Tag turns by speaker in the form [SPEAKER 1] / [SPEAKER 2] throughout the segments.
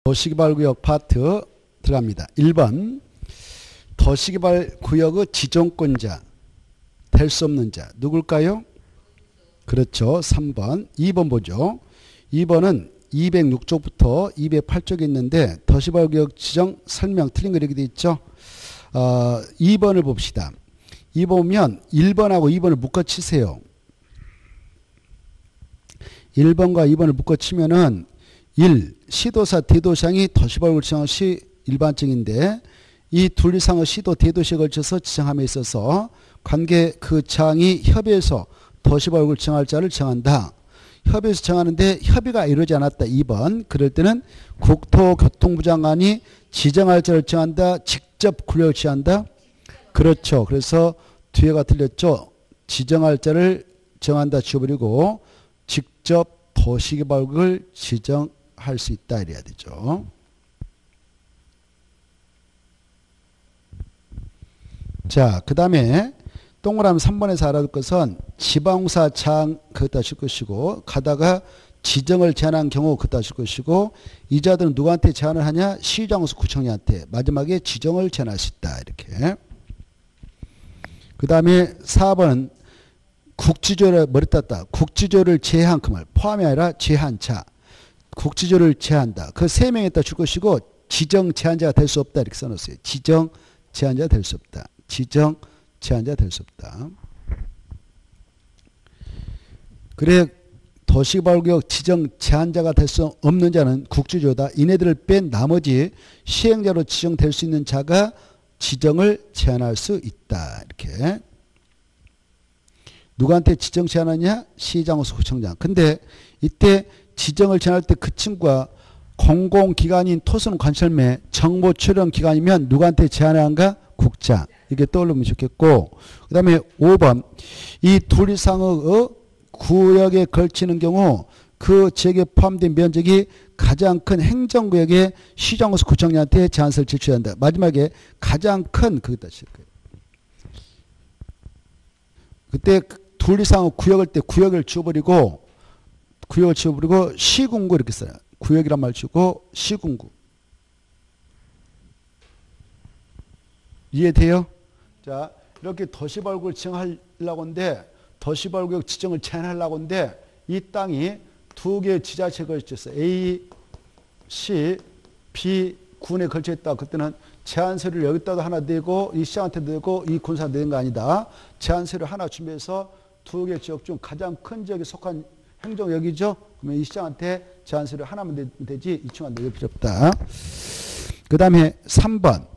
[SPEAKER 1] 도시개발구역 파트 들어갑니다. 1번 도시개발구역의 지정권자 될 수 없는 자 누굴까요? 그렇죠. 3번. 2번 보죠. 2번은 206쪽부터 208쪽에 있는데 도시개발구역 지정 설명 틀린 거 이렇게 돼 있죠. 2번을 봅시다. 2번 보면 1번하고 2번을 묶어치세요. 1번과 2번을 묶어치면은 1. 시도사 대도시장이 도시개발구역 지정 시 일반적인데 이 둘 이상의 시도 대도시에 걸쳐서 지정함에 있어서 관계 그 장이 협의해서 도시개발구역 지정할 자를 정한다. 협의해서 정하는데 협의가 이루어지지 않았다. 2번. 그럴 때는 국토교통부 장관이 지정할 자를 정한다. 직접 구역을 지정한다. 그렇죠. 그래서 뒤에가 틀렸죠. 지정할 자를 정한다 지워버리고 직접 도시개발구역을 지정할 수 있다 이래야 되죠. 자, 그 다음에 동그라미 3번에서 알아둘 것은 지방공사장 그것다 줄 것이고 가다가 지정을 제한한 경우 그것다 줄 것이고 이 자들은 누구한테 제한을 하냐? 시장에서 구청장한테 마지막에 지정을 제한할 수 있다. 이렇게. 그 다음에 4번은 국지조를 머리 땄다. 국지조를 제한 그 말 포함이 아니라 제한차. 국지조를 제한다. 그 세 명에다 줄 것이고 지정 제한자가 될 수 없다. 이렇게 써놓았어요. 지정 제한자가 될 수 없다. 지정 제한자가 될 수 없다. 그래 도시개발구역 지정 제한자가 될 수 없는 자는 국지조다. 이네들을 뺀 나머지 시행자로 지정될 수 있는 자가 지정을 제한할 수 있다. 이렇게. 누구한테 지정 제한하냐? 시장으로서 구청장. 근데 이때 지정을 제한할 때 그 친구가 공공기관인 토순관철매 정보 출연 기관이면 누구한테 제한을 한가? 국장. 이게 떠올리면 좋겠고 그 다음에 5번 이 둘 이상의 구역에 걸치는 경우 그 지역에 포함된 면적이 가장 큰 행정구역에 시장으로서 구청장한테 제한서를 제출해야 한다. 마지막에 가장 큰 그것다 칠 거예요. 그때 둘 이상의 구역을 때 구역을 지워버리고 시군구 이렇게 써요. 구역이란 말 주고 시군구. 이해돼요? 자, 이렇게 도시개발구역을 지정하려고 하는데 도시개발구역 지정을 제한하려고 하는데 이 땅이 두 개의 지자체에 걸쳐 있어요. A, C, B 군에 걸쳐 있다. 그때는 제한서를 여기다도 하나 내고 이 시장한테 내고 이 군사한테 내는 거 아니다. 제한서를 하나 준비해서 두 개 지역 중 가장 큰 지역에 속한 행정역이죠. 그러면 이 시장한테 제한서를 하나만 내면 되지 이 친구한테 낼 필요 없다. 그 다음에 3번.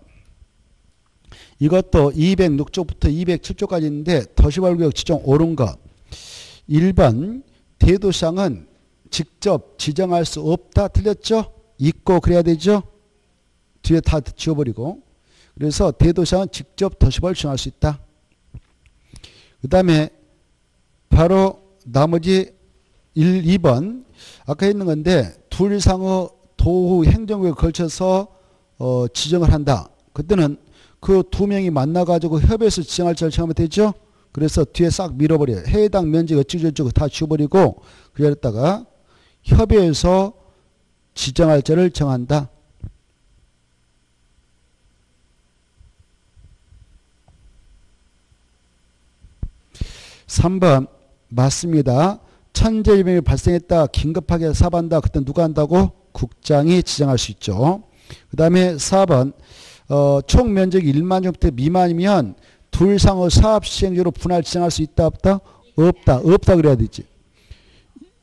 [SPEAKER 1] 이것도 206쪽부터 207쪽까지 있는데 도시개발구역 지정 옳은 것. 1번 대도시장은 직접 지정할 수 없다. 틀렸죠? 있고 그래야 되죠? 뒤에 다 지워버리고. 그래서 대도시장은 직접 도시개발을 지정할 수 있다. 그 다음에 바로 나머지 1, 2번 아까 있는 건데 둘 이상의 도후 행정구역에 걸쳐서 지정을 한다. 그때는 그 두 명이 만나가지고 협의해서 지정할 자를 정하면 되죠. 그래서 뒤에 싹 밀어버려요. 해당 면적 어쩌고저쩌고 다 지워버리고 그랬다가 협의해서 지정할 자를 정한다. (3번) 맞습니다. 천재지변이 발생했다. 긴급하게 사반다. 그때 누가 한다고? 국장이 지정할 수 있죠. 그 다음에 4번 총 면적이 1만 제곱미터 미만이면 둘 이상의 사업 시행자로 분할 지정할 수 있다 없다? 없다. 없다 그래야 되지.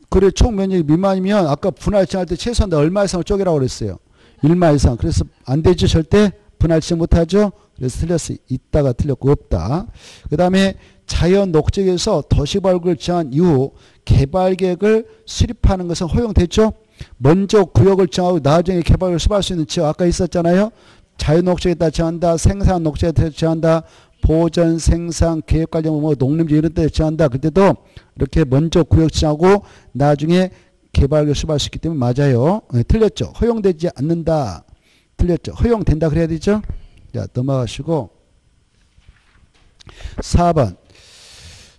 [SPEAKER 1] 그래 총 면적이 미만이면 아까 분할 지정할 때 최소한 얼마 이상을 쪼개라고 그랬어요. 1만 이상. 그래서 안 되죠. 절대 분할 지정 못하죠. 그래서 틀렸어요. 있다가 틀렸고 없다. 그 다음에 자연 녹지에서 도시개발구역을 정한 이후 개발계획을 수립하는 것은 허용됐죠. 먼저 구역을 정하고 나중에 개발을 수립할 수 있는 지역 아까 있었잖아요. 자연 녹지에다 정한다. 생산 녹지에다 정한다. 보전, 생산, 계획관리, 농림지 이런 데 정한다. 그때도 이렇게 먼저 구역 정하고 나중에 개발을 수립할 수 있기 때문에 맞아요. 네, 틀렸죠. 허용되지 않는다. 틀렸죠. 허용된다 그래야 되죠. 자, 넘어가시고 4번.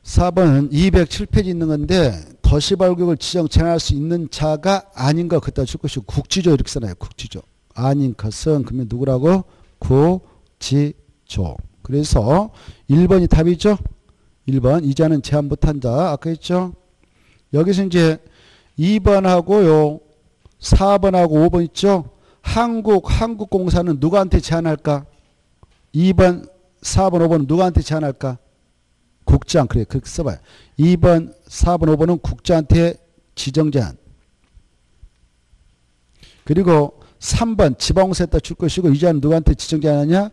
[SPEAKER 1] 4번은 207페이지 있는 건데 도시발구역을 지정 제한할 수 있는 자가 아닌 것 그따 줄 것이고 국지조 이렇게 써놔요. 국지조. 아닌 것은 그러면 누구라고? 국지조. 그래서 1번이 답이죠. 1번 이자는 제한 못한 자 아까 했죠. 여기서 이제 2번하고요 4번하고 5번 있죠. 한국공사는 누구한테 제한할까? 2번 4번 5번은 누구한테 제한할까? 국장. 그래 그렇게 써봐요. 2번 4번 5번은 국장한테 지정 제한. 그리고 3번 지방공사에다 줄 것이고 이자는 누구한테 지정 제한하냐?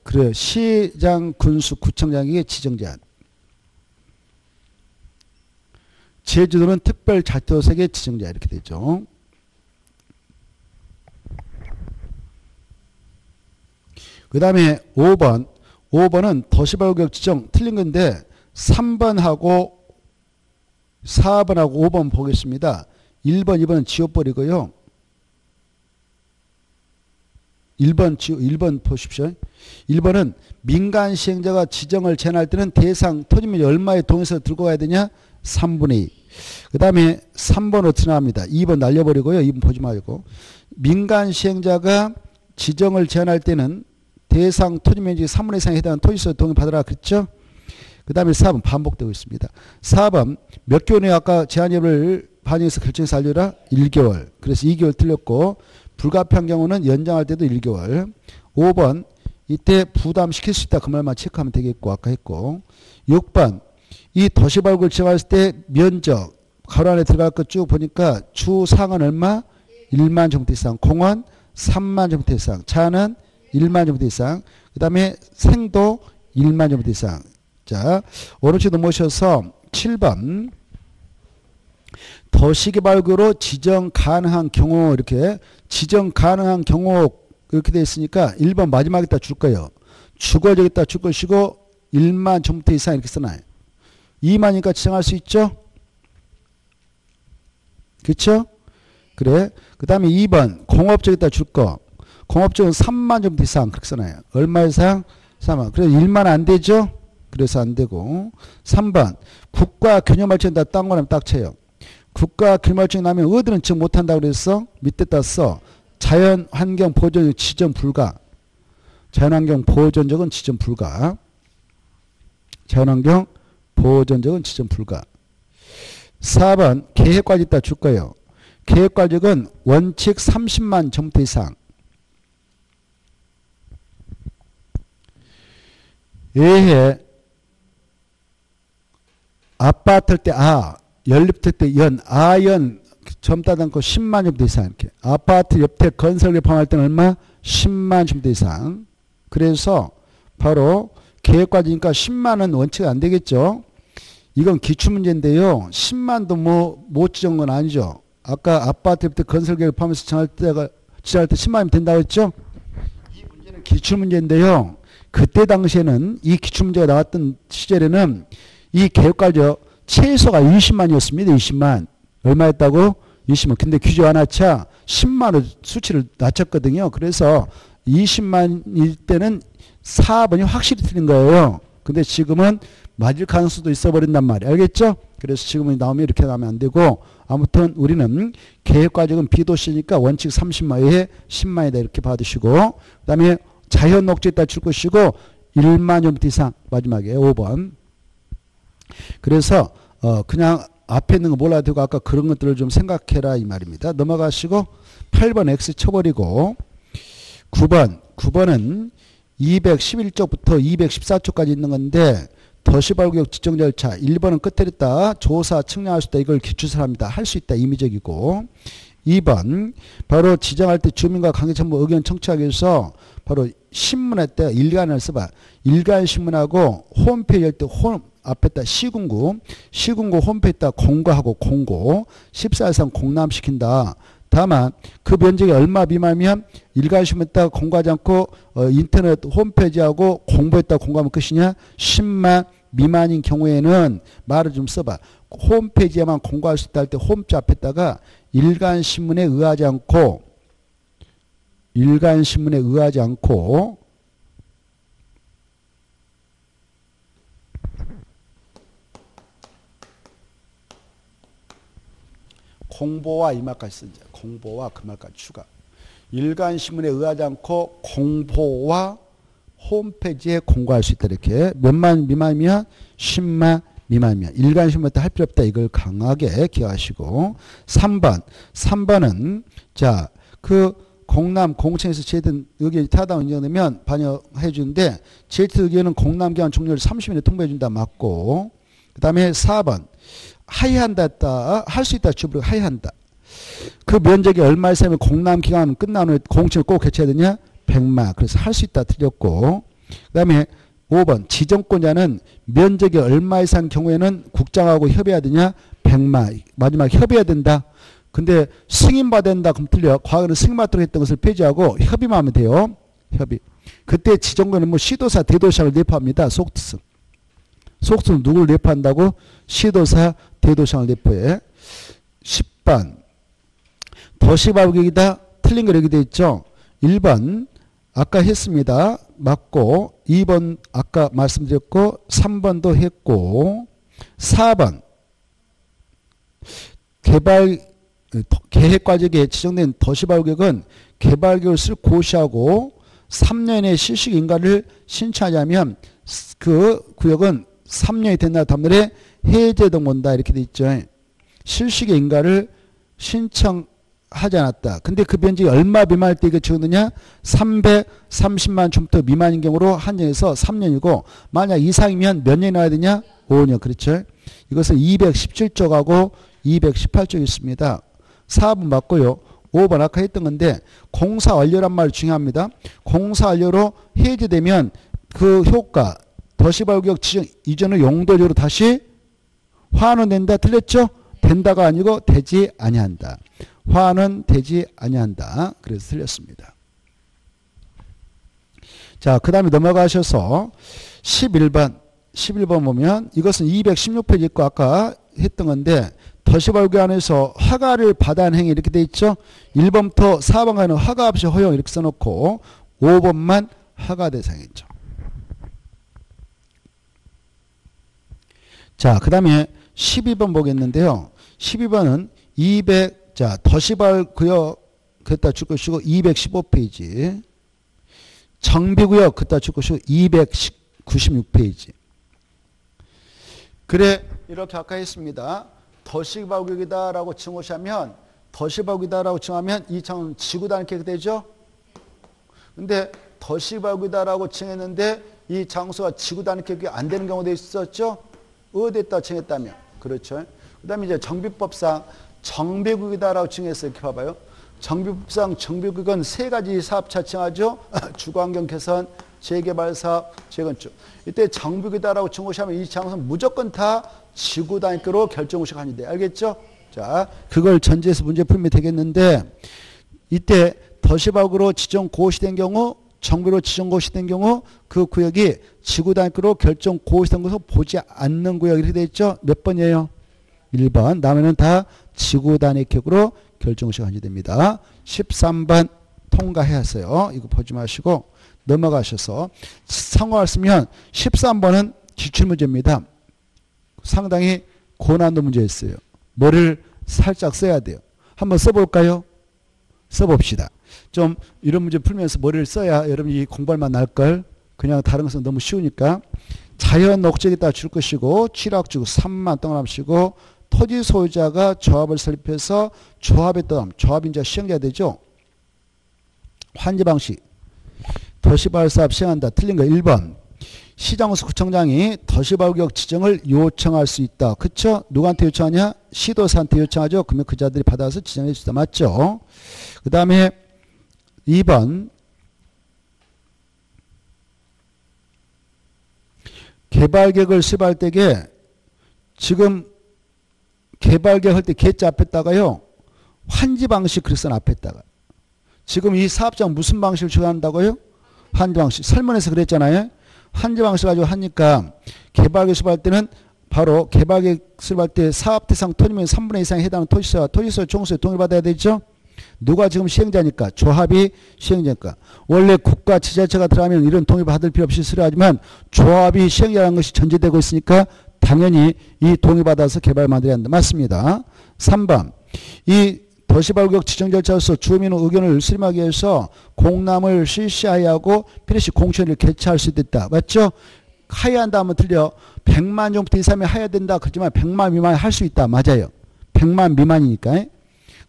[SPEAKER 1] 그래 시장 군수 구청장에게 지정 제한. 제주도는 특별자치도세계 지정 제한 이렇게 되죠. 그 다음에 5번은 도시발구역 지정 틀린 건데 3번하고 4번하고 5번 보겠습니다. 1번 2번은 지워버리고요. 1번 보십시오. 1번은 민간 시행자가 지정을 제한할 때는 대상 토지면이 얼마의 동의서를 들고 가야 되냐? 3분의 2. 그 다음에 3번 어떻게 나옵니다. 2번 날려버리고요. 2번 보지 말고. 민간 시행자가 지정을 제한할 때는 대상 토지면적이 3분의 이상에 해당하는 토지서 동의받으라 그랬죠. 그 다음에 4번 반복되고 있습니다. 4번 몇 개월 내에 아까 제한 여부를 반영해서 결정해서 알려라. 1개월. 그래서 2개월 틀렸고 불가피한 경우는 연장할 때도 1개월. 5번 이때 부담시킬 수 있다. 그 말만 체크하면 되겠고 아까 했고. 6번 이 도시발구를 지정했을 때 면적 가로 안에 들어갈 것 쭉 보니까 주상은 얼마? 1만 제곱미터 이상. 공원 3만 제곱미터 이상. 차는 1만 제곱미터 이상. 그 다음에 생도 1만 제곱미터 이상. 자, 오른쪽 넘어오셔서 7번 도시개발구로 지정 가능한 경우 이렇게 지정 가능한 경우 이렇게 되어 있으니까 1번 마지막에다 줄 거예요. 주거지역에다 줄 것이고 1만 제곱미터 이상 이렇게 써놔요. 2만이니까 지정할 수 있죠? 그렇죠? 그래. 그 다음에 2번 공업지역에다 줄 거. 공업지역은 3만 제곱미터 이상 그렇게 써놔요. 얼마 이상? 3만. 그래서 1만 안 되죠? 그래서 안 되고. 3번 국가 균형발전에다 딴 거라면 딱 쳐요. 국가 균형발전이 나면 어디는 지정 못한다고 그랬어? 밑에다 써. 자연환경 보존적 지정 불가. 자연환경 보존적은 지정 불가. 자연환경 보존적은 지정 불가. 4번 계획과제에다 줄 거예요. 계획과제는 원칙 30만 제곱미터 이상. 예해 아파트일 때 연립될 때 아연 점 따담고 10만 제곱미터 이상 이렇게. 아파트 옆에 건설을 포함할 때는 얼마? 10만 제곱미터 이상. 그래서 바로 계획과제니까 10만은 원칙 안 되겠죠. 이건 기출문제인데요. 10만도 못 지정한 건 아니죠. 아까 아파트 옆에 건설계획을 포함해서 지정할 때 10만이면 된다고 했죠. 이 문제는 기출문제인데요. 그때 당시에는 이 기출문제가 나왔던 시절에는 이 계획과제 최소가 20만이었습니다. 20만. 얼마였다고? 20만. 근데 규제 안 낮춰 10만으로 수치를 낮췄거든요. 그래서 20만일 때는 4번이 확실히 틀린 거예요. 근데 지금은 맞을 가능성도 있어 버린단 말이에요. 알겠죠? 그래서 지금은 나오면 이렇게 나오면 안 되고 아무튼 우리는 계획과정은 비도시니까 원칙 30만에 10만이다 이렇게 받으시고 그 다음에 자연녹지에다 줄 것이고 1만 제곱미터 이상 마지막에 5번. 그래서 그냥 앞에 있는 거 몰라도 되고 아까 그런 것들을 좀 생각해라 이 말입니다. 넘어가시고 8번 X 쳐버리고 9번은 211쪽부터 214쪽까지 있는 건데 도시발구역 지정 절차 1번은 끝에 있다. 조사 측량할 수 있다. 이걸 기출사합니다. 할 수 있다. 임의적이고 2번 바로 지정할 때 주민과 관계청부 의견 청취하기 위해서 바로 신문에 때 일간을 써봐. 일간신문하고 홈페이지 할 때 앞에다 시군구 홈페이지에다 공고하고 공고 14일 이상 공람시킨다. 다만 그 면적이 얼마 미만이면 일간신문에다 공고하지 않고 인터넷 홈페이지하고 공보에다 공고하면 끝이냐. 10만 미만인 경우에는 말을 좀 써봐. 홈페이지에만 공고할 수 있다 할 때 홈자 앞에다가 일간신문에 의하지 않고 공보와 이 말까지 쓰죠. 공보와 그 말까지 추가. 일간신문에 의하지 않고 공보와 홈페이지에 공고할 수 있다. 이렇게 몇만 미만이면 10만 미만이면 일간신문부터 할 필요 없다. 이걸 강하게 기억하시고 3번은 자, 그 공남 공청에서 제든 의견이 타당 인정되면 반영해 주는데 제트 의견은 공남 기간 종료를 30일에 통보해 준다. 맞고 그 다음에 4번 하이한다. 할 수 있다. 주부로 하이한다. 그 면적이 얼마 이상이면 공남 기간 끝난 후에 공청을 꼭 개최해야 되냐? 100마. 그래서 할 수 있다. 틀렸고 그 다음에 5번 지정권자는 면적이 얼마 이상 경우에는 국장하고 협의해야 되냐? 100마. 마지막 협의해야 된다. 근데 승인받아야 된다. 그럼 틀려. 과거에는 승인받도록 했던 것을 폐지하고 협의만 하면 돼요. 협의. 그때 지정권은 뭐 시도사, 대도시장을 내포합니다. 속뜻은. 속뜻은 누구를 내포한다고? 시도사, 대도시장을 내포해. 10번. 도시발격이다. 틀린 거 여기 돼 있죠. 1번. 아까 했습니다. 맞고 2번 아까 말씀드렸고 3번도 했고 4번 계획과정에 지정된 도시발격은 개발계획을 쓸 고시하고 3년의 실식 인가를 신청하자면 그 구역은 3년이 된다 다음날에 해제동 본다 이렇게 돼 있죠. 실식의 인가를 신청하지 않았다. 근데 그 면적이 얼마 미만일 때 이거 적느냐? 330만 줌터 미만인 경우로 한정해서 3년이고 만약 이상이면 몇 년이 나와야 되냐? 5년. 그렇죠. 이것은 217쪽하고 218쪽 있습니다. 4번 맞고요. 5번 아까 했던 건데 공사 완료란 말 중요합니다. 공사 완료로 해제되면 그 효과 도시발격 지정 이전의 용도적으로 다시 환원된다. 틀렸죠? 된다가 아니고 되지 아니한다. 환원 되지 아니한다. 그래서 틀렸습니다. 자, 그 다음에 넘어가셔서 11번 보면 이것은 216페이지 있고 아까 했던 건데 도시발격 안에서 허가를 받아야 하는 행위 이렇게 돼 있죠. 1번부터 4번까지는 허가 없이 허용 이렇게 써놓고 5번만 허가 대상이죠. 자, 그 다음에 12번 보겠는데요. 12번은 자, 도시발구역 그따 줄 것이고 215페이지. 정비구역 그따 줄 것이고 296페이지. 그래, 이렇게 아까 했습니다. 도시발구역이다라고 칭호하면 도시발구역이다라고 칭하면 이 창은 지구다 이렇게 되죠. 근데 도시발구역이다라고 칭했는데 이 장소가 지구다 이렇게 안 되는 경우도 있었죠. 어디에다 칭했다면. 그렇죠. 그 다음에 이제 정비법상 정비구역이다라고 칭했어요. 이렇게 봐봐요. 정비법상 정비구역은 세 가지 사업차 칭하죠. 주거환경 개선, 재개발 사업, 재건축. 이때 정비구역이다라고 칭호하면 이 장소는 무조건 다 지구 단위로 결정구역 하는데 알겠죠? 자, 그걸 전제해서 문제 풀면 되겠는데 이때 도시발구역으로 지정 고시된 경우 정비로 지정 고시된 경우 그 구역이 지구 단위로 결정 고시된 것을 보지 않는 구역 이렇게 돼 있죠? 몇 번이에요? 1번. 다음에는 다 지구 단위 격으로 결정구역 하게 됩니다. 13번 통과했어요. 이거 보지 마시고 넘어가셔서 상호했으면 13번은 기출문제입니다. 상당히 고난도 문제였어요. 뭐를 살짝 써야 돼요. 한번 써볼까요? 써봅시다. 좀 이런 문제 풀면서 머리를 써야 여러분이 공부할만 날걸. 그냥 다른 것은 너무 쉬우니까. 자연 녹적에다 줄 것이고 취락주고 3만 동그라미시고 토지 소유자가 조합을 설립해서 조합에 따라 조합이 이제 시행자가 되죠. 환지 방식. 도시발 사업 시행한다. 틀린 거 1번. 시장수 구청장이 도시발구역 지정을 요청할 수 있다. 그쵸? 누구한테 요청하냐? 시도사한테 요청하죠. 그러면 그 자들이 받아서 지정해 주다. 맞죠? 그 다음에 2번. 개발계획을 수립할 때에 지금 개발계획 할 때 개자 앞에다가요. 환지 방식 그랬어 앞에다가. 지금 이 사업장 무슨 방식을 적용한다고요? 환지 방식. 설문에서 그랬잖아요. 환지 방식 가지고 하니까 개발계획 수립할 때는 바로 개발계획 수립할 때 사업 대상 토지면 3분의 2 이상에 해당하는 토지소와 토지소 총수에 동의를 받아야 되죠. 누가 지금 시행자니까 조합이 시행자니까. 원래 국가 지자체가 들어가면 이런 동의 받을 필요 없이 수리하지만 조합이 시행자라는 것이 전제되고 있으니까 당연히 이 동의 받아서 개발 만들어야 한다. 맞습니다. 3번 이 도시발구역 지정 절차로서 주민의 의견을 수렴하기 위해서 공람을 실시하여하고 필시 공천을 개최할 수 있다. 맞죠? 하야한다 하면 틀려. 100만 정도 이상이 하야 된다. 그렇지만 100만 미만 할 수 있다. 맞아요. 100만 미만이니까.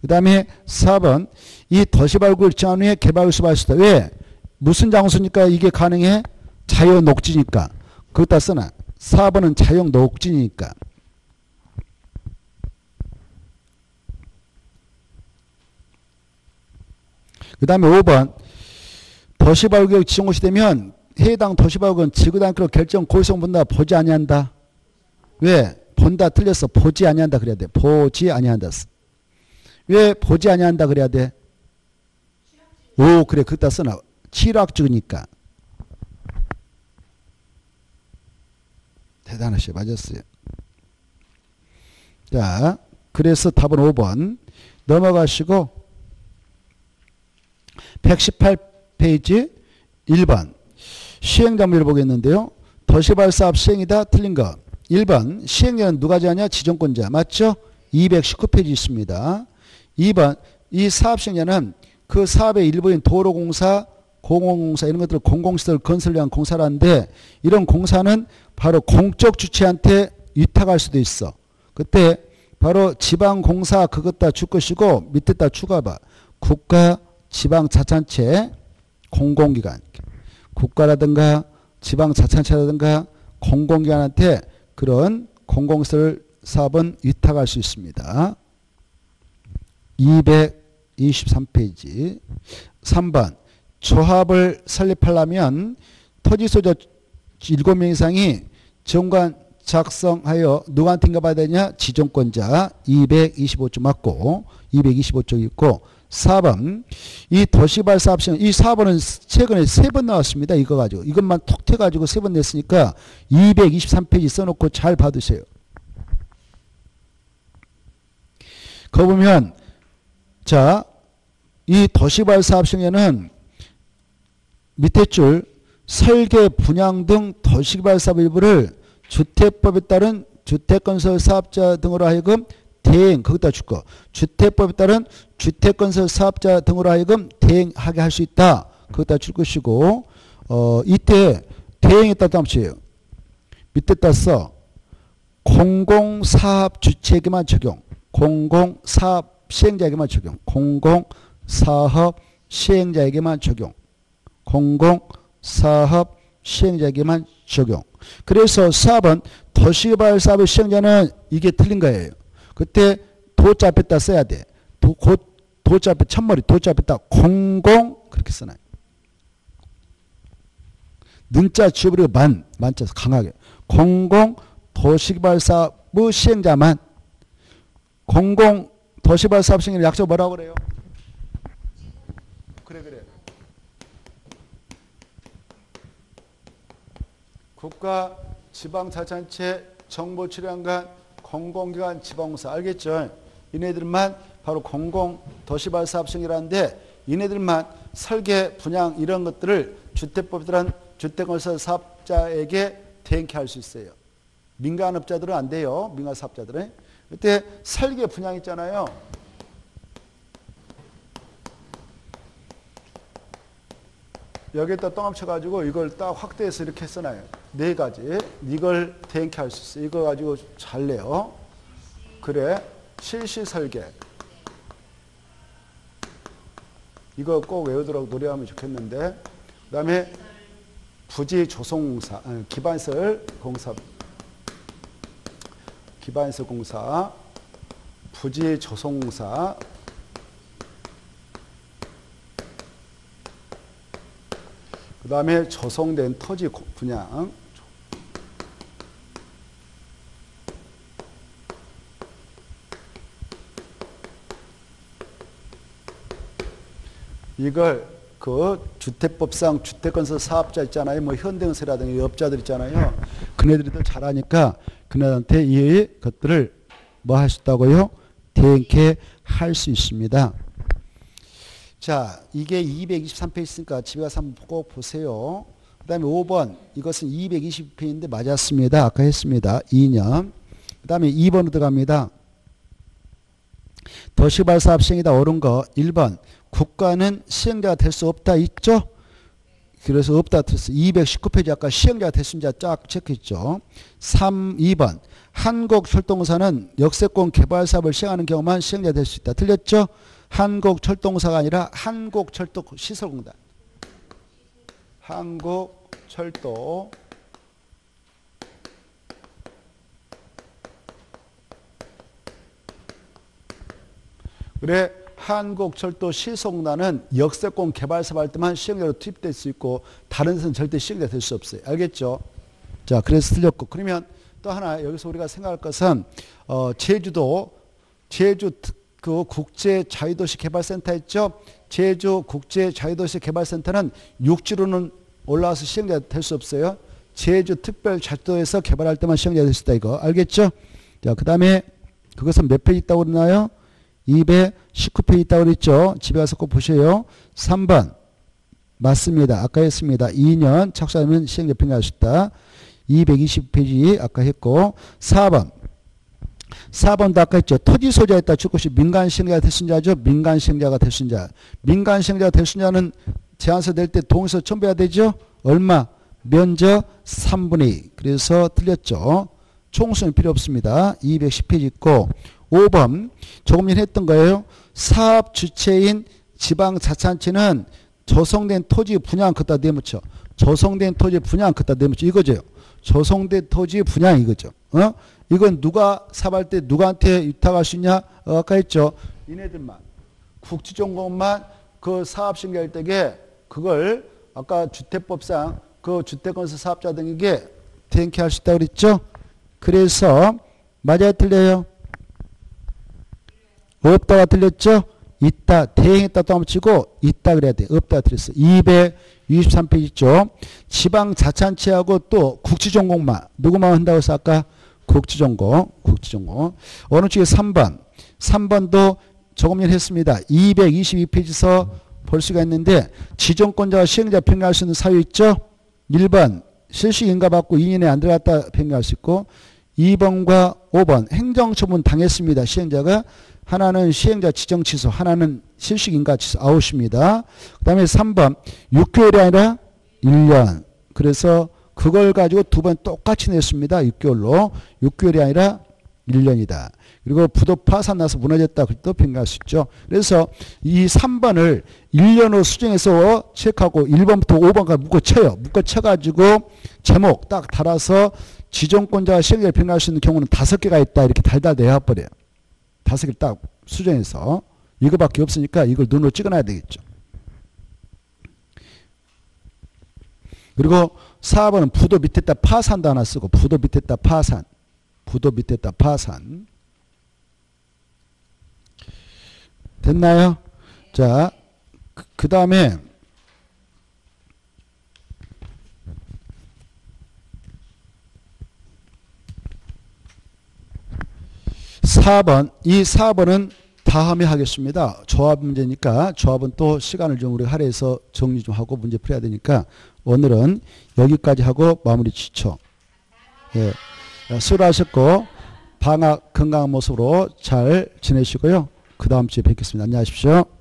[SPEAKER 1] 그 다음에 4번 이 도시발구를 정한 후에 개발을 수반할 수 있다. 왜? 무슨 장소니까 이게 가능해? 자연 녹지니까. 그것다 써놔. 4번은 자연 녹지니까. 그 다음에 5번 도시발구역 지정곳이 되면 해당 도시발구역은 지구단계로 결정 고의성 본다. 보지 아니한다. 왜? 본다 틀렸어. 보지 아니한다 그래야 돼. 보지 아니한다. 왜 보지 아니한다 그래야 돼? 오 그래 그따 써놔. 칠학주니까. 대단하셔. 맞았어요. 자 그래서 답은 5번 넘어가시고 118페이지 1번 시행자문을 보겠는데요. 도시발사업 시행이다. 틀린 거. 1번 시행자는 누가 정하냐? 지정권자. 맞죠? 219페이지 있습니다. 2번 이 사업 시행자는 그 사업의 일부인 도로공사, 공원공사 이런 것들을 공공시설 건설을 위한 공사라는데 이런 공사는 바로 공적 주체한테 위탁할 수도 있어. 그때 바로 지방공사 그것다 줄 것이고 밑에다 추가봐. 국가 지방자치단체 공공기관 국가라든가 지방자치단체라든가 공공기관한테 그런 공공시설 사업은 위탁할 수 있습니다. 223페이지 3번 조합을 설립하려면 토지소유자 7명 이상이 정관 작성하여 누구한테 인가받아야 되냐? 지정권자 225조 맞고 225조 있고 4번 이 도시발사업 시행 이 4번은 최근에 3번 나왔습니다. 이거 가지고 이것만 톡 해가지고 3번 냈으니까 223페이지 써놓고 잘 받으세요. 거 보면 자 이 도시발사업 시행에는 밑에 줄 설계 분양 등 도시발사업 일부를 주택법에 따른 주택건설 사업자 등으로 하여금 대행 거기다 줄 거. 주택법에 따른 주택건설 사업자 등으로 하여금 대행하게 할 수 있다. 거기다 줄 것이고 이때 대행했다 다음치예요. 밑에다 써. 공공사업 주체에게만 적용. 공공사업 시행자에게만 적용. 공공사업 시행자에게만 적용. 공공사업 시행자에게만 적용. 그래서 4번 도시발사업의 시행자는 이게 틀린 거예요. 그때 도자 앞에다 써야 돼. 도자 앞에 첫머리 도자 앞에다 공공 그렇게 써놔요. 는자 지워버리고 만자 강하게. 공공 도시발사업의 시행자만 공공 도시발사업 시행자 약속 뭐라고 그래요? 그래. 국가, 지방자치단체, 정보출연관, 공공기관, 지방공사 알겠죠? 이네들만 바로 공공 도시발사업 시행이라는데 이네들만 설계, 분양 이런 것들을 주택법에 따른 주택건설 사업자에게 대행케 할 수 있어요. 민간업자들은 안 돼요. 민간사업자들은. 그때 설계, 분양 있잖아요. 여기에다 똥 합쳐가지고 이걸 딱 확대해서 이렇게 써놔요. 4가지. 이걸 대행케 할 수 있어요. 이거 가지고 잘 내요. 그래. 실시 설계. 이거 꼭 외우도록 노력하면 좋겠는데. 그 다음에 부지 조성공사, 기반시설 공사. 기반시설 공사. 부지 조성공사. 그 다음에 조성된 토지 분양. 이걸 그 주택법상 주택건설 사업자 있잖아요. 뭐 현대건설이라든가 업자들 있잖아요. 그네들이 더 잘하니까 그네들한테 이 것들을 뭐 할 수 있다고요? 대행케 할 수 있습니다. 자, 이게 223페이지 있으니까 집에 가서 한번 꼭 보세요. 그 다음에 5번, 이것은 220페이지인데 맞았습니다. 아까 했습니다. 2년. 그 다음에 2번으로 들어갑니다. 도시개발 사업 시행이다 옳은 거 1번 국가는 시행자가 될 수 없다 있죠. 그래서 없다 틀렸어. 219페이지 아까 시행자가 될 수 있는지 쫙 체크했죠. 2번 한국철도공사는 역세권 개발 사업을 시행하는 경우만 시행자가 될 수 있다. 틀렸죠. 한국철도공사가 아니라 한국철도시설공단. 한국철도 그래 한국철도시설공단은 역세권 개발 사업 할 때만 시행자로 투입될 수 있고 다른 데서는 절대 시행자 될 수 없어요. 알겠죠? 자, 그래서 틀렸고 그러면 또 하나 여기서 우리가 생각할 것은 제주 그 국제 자유도시 개발센터 있죠? 제주 국제 자유도시 개발센터는 육지로는 올라와서 시행자 될 수 없어요. 제주 특별자치도에서 개발할 때만 시행자 될 수 있다 이거 알겠죠? 자, 그다음에 그것은 몇 페이지 있다고 그러나요? 219페이지 있다고 그랬죠? 집에 가서 꼭 보세요. 3번 맞습니다. 아까 했습니다. 2년 착수하면 시행자 평가할 수 있다. 220페이지 아까 했고 4번도 아까 했죠. 토지 소지에 따라 주것이 민간 시행자가 될 수 있는 자죠. 민간 시행자가 될 수 있는 자. 민간 시행자가 될 수 있는 자는 제안서 낼 때 동의서 첨부해야 되죠. 얼마? 면적 3분의 2. 그래서 틀렸죠. 총수는 필요 없습니다. 210페이지 있고 5번 조금 전에 했던 거예요. 사업 주체인 지방자치단체는 조성된 토지 분양 그따 내묻혀. 조성된 토지 분양 그따 내묻혀. 이거죠. 조성된 토지 분양 이거죠. 이건 누가 사업할 때 누구한테 위탁할 수 있냐? 아까 했죠. 얘네들만. 국지정공만 그 사업 신고할 때에 그걸 아까 주택법상 그 주택건설 사업자 등에게 대행할 수 있다고 그랬죠. 그래서 맞아요 틀려요? 없다가 틀렸죠? 있다. 대행했다 또 한번 치고 있다 그래야 돼. 없다 틀렸어. 223페이지 있죠. 지방자치단체하고 또 국지전공만 누구만 한다고 해서 아까 국지전공. 어느 쪽에 3번. 3번도 조금 전에 했습니다. 222페이지에서 볼 수가 있는데 지정권자와 시행자 평가할 수 있는 사유 있죠? 1번 실시인가 받고 2년에 안 들어갔다 평가할 수 있고 2번과 5번 행정처분 당했습니다. 시행자가 하나는 시행자 지정 취소, 하나는 실시인가 취소 아웃입니다. 그 다음에 3번 6개월이 아니라 1년. 그래서 그걸 가지고 두 번 똑같이 냈습니다. 6개월로. 6개월이 아니라 1년이다. 그리고 부도 파산 나서 무너졌다. 그것도 평가할 수 있죠. 그래서 이 3번을 1년으로 수정해서 체크하고 1번부터 5번까지 묶어쳐요. 묶어쳐가지고 제목 딱 달아서 지정권자와 시행자를 평가할 수 있는 경우는 5개가 있다. 이렇게 달달 내어버려요. 5개를 딱 수정해서. 이거밖에 없으니까 이걸 눈으로 찍어놔야 되겠죠. 그리고 4번은 부도 밑에다 파산도 하나 쓰고 부도 밑에다 파산. 부도 밑에다 파산. 됐나요? 자, 그 다음에 4번. 이 4번은 다음에 하겠습니다. 조합 문제니까 조합은 또 시간을 좀 우리가 할애해서 정리 좀 하고 문제 풀어야 되니까 오늘은 여기까지 하고 마무리 짓죠. 예. 수고하셨고 방학 건강한 모습으로 잘 지내시고요. 그 다음 주에 뵙겠습니다. 안녕하십시오.